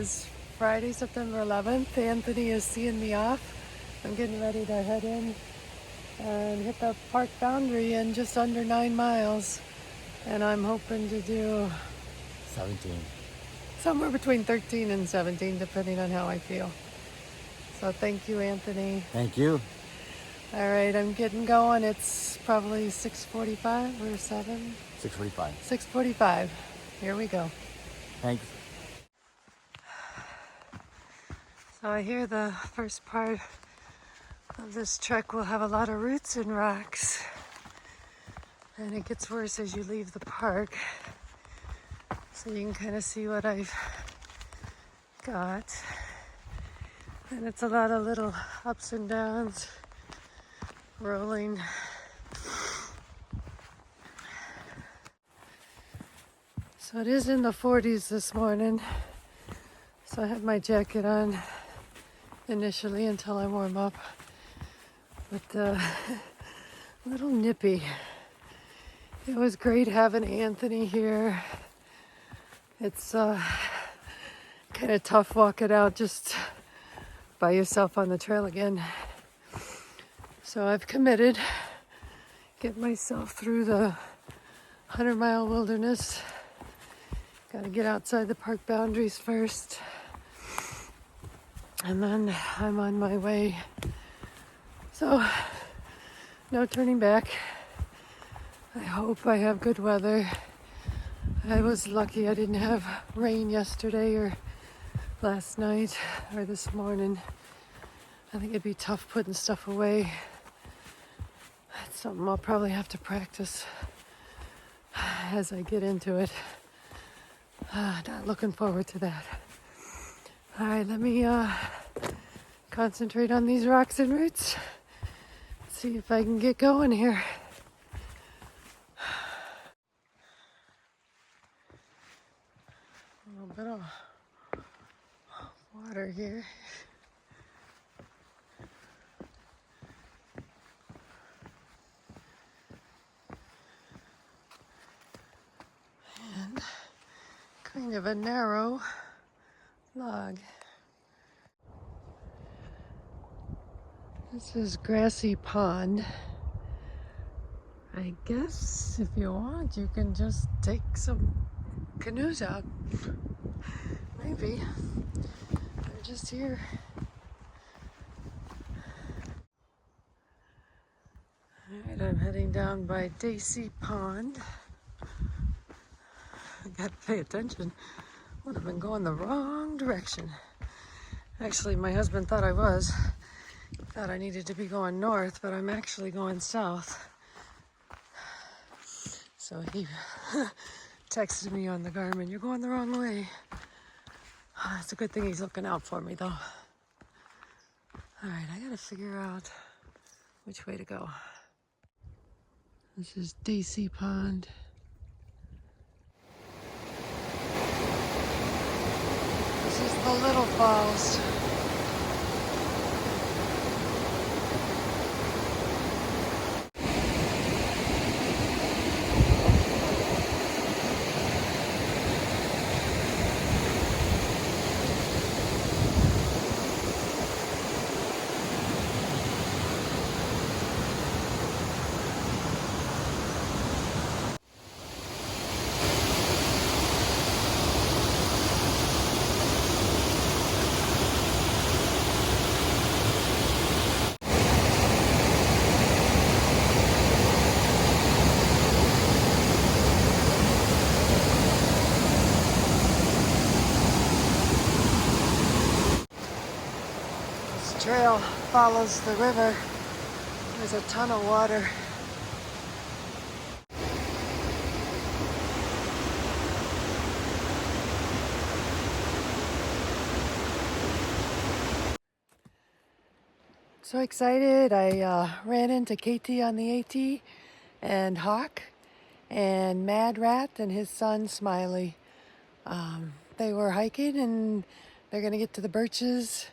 is Friday, September 11th. Anthony is seeing me off. I'm getting ready to head in and hit the park boundary in just under 9 miles. And I'm hoping to do 17. somewhere between 13 and 17, depending on how I feel. So thank you, Anthony. Thank you. All right, I'm getting going. It's probably 6:45 or 7? 6:45. 6:45. Here we go. Thanks. So I hear the first part of this trek will have a lot of roots and rocks. And it gets worse as you leave the park. So you can kind of see what I've got. And it's a lot of little ups and downs, rolling. So it is in the 40s this morning. So I have my jacket on initially until I warm up. But a little nippy. It was great having Anthony here. It's kind of tough walking out just by yourself on the trail again. So I've committed, get myself through the 100-mile wilderness. Got to get outside the park boundaries first. And then I'm on my way. So, no turning back. I hope I have good weather. I was lucky I didn't have rain yesterday or last night or this morning. I think it'd be tough putting stuff away. That's something I'll probably have to practice as I get into it. Not looking forward to that. All right, let me concentrate on these rocks and roots. See if I can get going here. A little bit of water here. And kind of a narrow log. This is Grassy Pond. I guess if you want, you can just take some canoes out. Maybe. They're just here. Alright, I'm heading down by Daisy Pond. I gotta pay attention. Would have been going the wrong direction. Actually, my husband thought I was. Thought I needed to be going north, but I'm actually going south. So he texted me on the Garmin, "You're going the wrong way." It's a good thing he's looking out for me, though. All right, I gotta figure out which way to go. This is Daisy Pond. This is the Little Falls. Trail follows the river. There's a ton of water. So excited. I ran into KT on the AT and Hawk and Mad Rat and his son Smiley. They were hiking and they're going to get to the Birches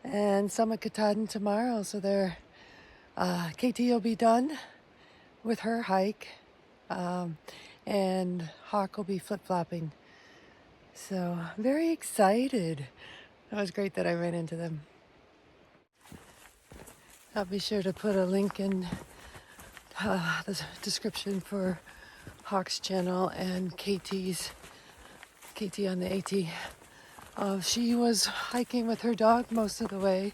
and Summit Katahdin tomorrow. So they're KT will be done with her hike and Hawk will be flip-flopping. So, very excited. It was great that I ran into them. I'll be sure to put a link in the description for Hawk's channel and KT on the AT. She was hiking with her dog most of the way,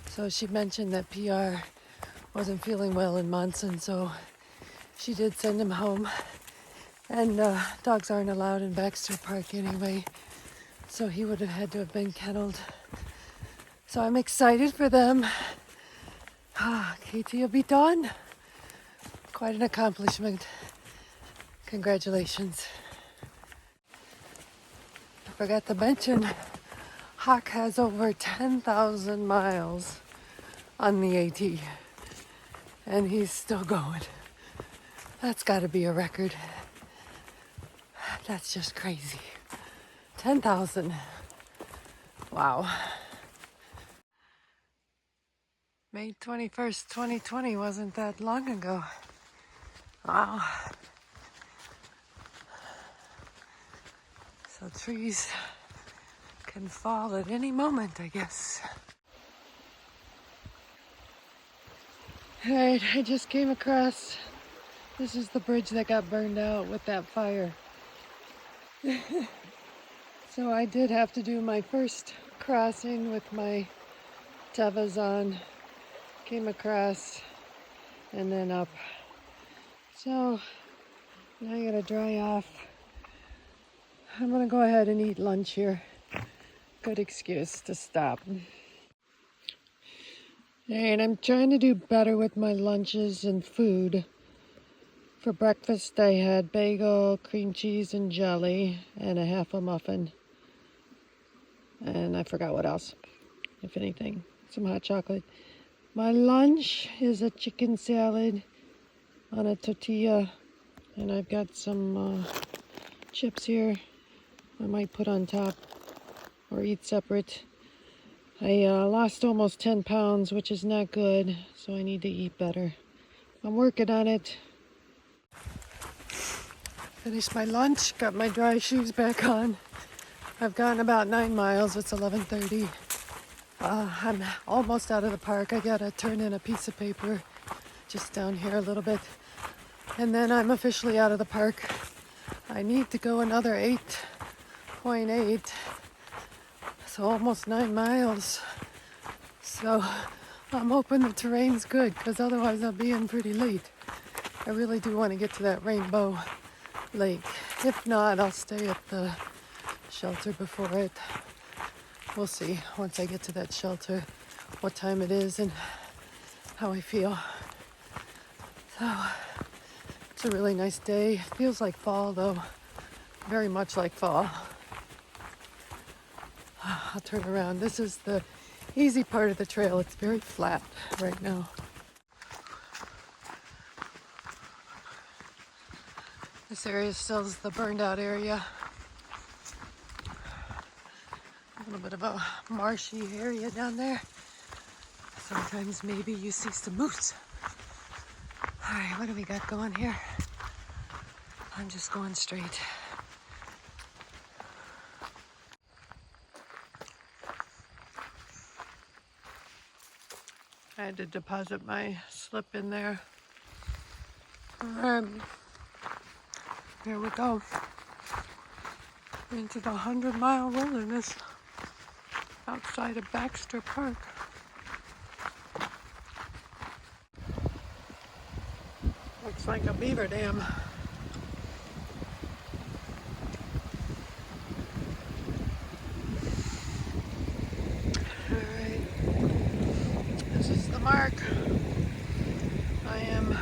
so she mentioned that PR wasn't feeling well in Monson, so she did send him home. And dogs aren't allowed in Baxter Park anyway, so he would have had to have been kenneled. So I'm excited for them. KT will be done. Quite an accomplishment. Congratulations. I forgot to mention, Hawk has over 10,000 miles on the AT, and he's still going. That's got to be a record. That's just crazy. 10,000. Wow. May 21st, 2020 wasn't that long ago. Wow. So trees can fall at any moment, I guess. Alright, I just came across, this is the bridge that got burned out with that fire. So I did have to do my first crossing with my tevas on. Came across and then up. So now I gotta dry off. I'm gonna go ahead and eat lunch here. Good excuse to stop. And I'm trying to do better with my lunches and food. For breakfast I had bagel, cream cheese and jelly, and a half a muffin. And I forgot what else, if anything. Some hot chocolate. My lunch is a chicken salad on a tortilla, and I've got some chips here I might put on top or eat separate. I lost almost 10 pounds, which is not good, so I need to eat better. I'm working on it. Finished my lunch, got my dry shoes back on. I've gone about 9 miles, it's 11:30. I'm almost out of the park. I gotta turn in a piece of paper just down here a little bit. And then I'm officially out of the park. I need to go another 8.8. So almost 9 miles. So I'm hoping the terrain's good, because otherwise I'll be in pretty late. I really do want to get to that Rainbow Lake. If not, I'll stay at the shelter before it. We'll see once I get to that shelter what time it is and how I feel. So it's a really nice day. It feels like fall though, very much like fall. I'll turn around. This is the easy part of the trail. It's very flat right now. This area still is the burned out area. A little bit of a marshy area down there. Sometimes maybe you see some moose. All right, what do we got going here? I'm just going straight. I had to deposit my slip in there. Here we go. Into the 100-mile wilderness outside of Baxter Park. Looks like a beaver dam. Alright, this is the mark. I am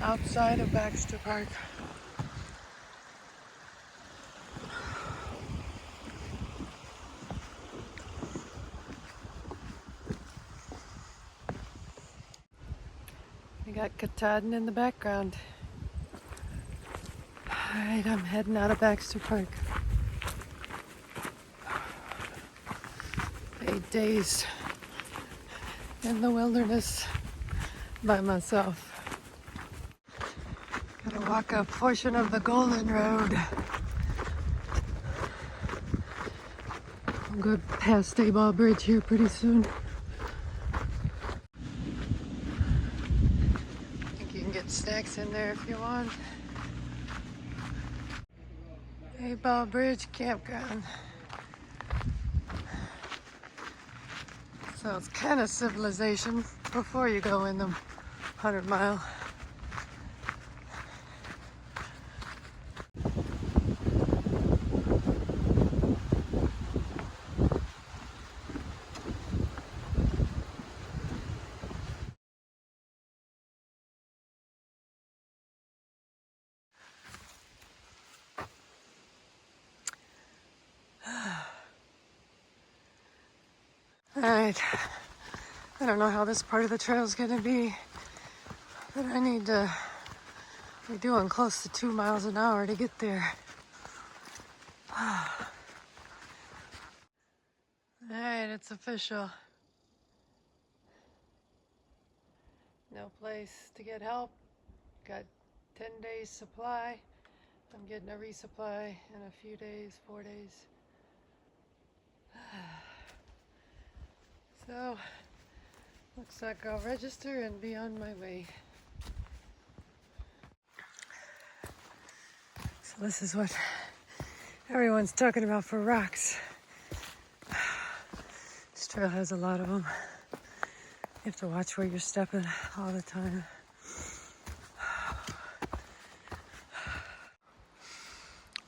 outside of Baxter Park. I got Katahdin in the background. Alright, I'm heading out of Baxter Park. 8 days in the wilderness by myself. Gotta walk a portion of the Golden Road. I'll go past SOBO Bridge here pretty soon. I think you can get snacks in there if you want. SOBO Bridge Campground. So it's kind of civilization before you go in the 100-mile. Alright, I don't know how this part of the trail is going to be, but I need to be doing close to 2 miles an hour to get there. Alright, it's official. No place to get help. Got 10 days supply. I'm getting a resupply in a few days, 4 days. So, looks like I'll register and be on my way. So this is what everyone's talking about for rocks. This trail has a lot of them. You have to watch where you're stepping all the time.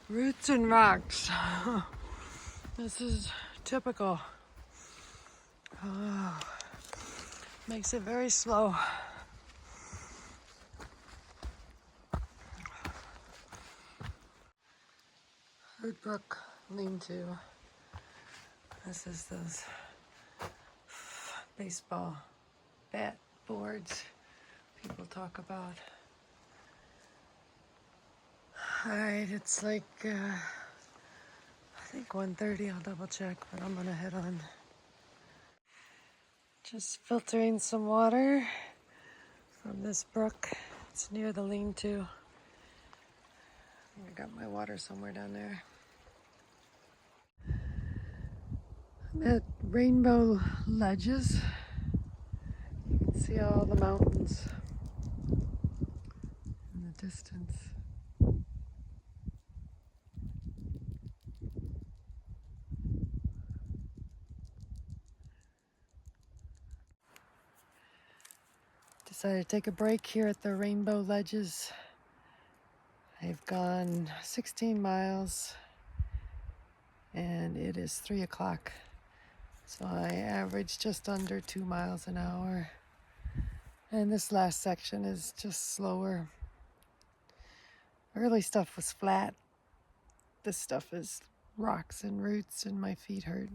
Roots and rocks. This is typical. Oh, makes it very slow. Brook lean-to. This is those baseball bat boards people talk about. Alright, it's like I think 1:30. I'll double check, but I'm gonna head on. Just filtering some water from this brook. It's near the lean-to. I got my water somewhere down there. I'm at Rainbow Ledges. You can see all the mountains in the distance. Decided to take a break here at the Rainbow Ledges. I've gone 16 miles and it is 3 o'clock. So I averaged just under 2 miles an hour. And this last section is just slower. Early stuff was flat. This stuff is rocks and roots and my feet hurt.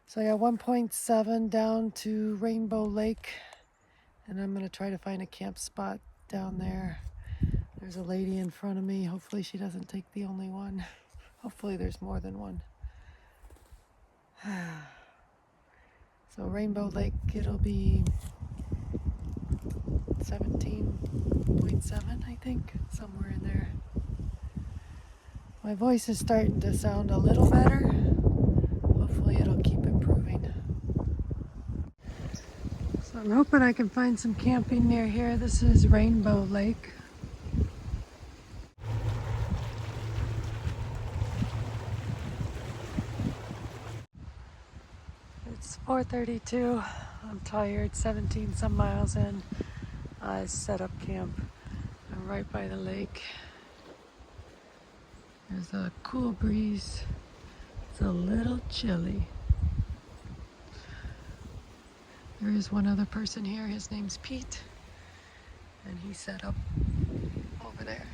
So I got 1.7 down to Rainbow Lake. And I'm going to try to find a camp spot down there. There's a lady in front of me. Hopefully she doesn't take the only one. Hopefully there's more than one. So Rainbow Lake, it'll be 17.7, I think, somewhere in there. My voice is starting to sound a little better. Hopefully it'll keep improving. So I'm hoping I can find some camping near here. This is Rainbow Lake. It's 4:32. I'm tired, 17 some miles in. I set up camp. I'm right by the lake. There's a cool breeze. It's a little chilly. There is one other person here. His name's Pete. And he set up over there.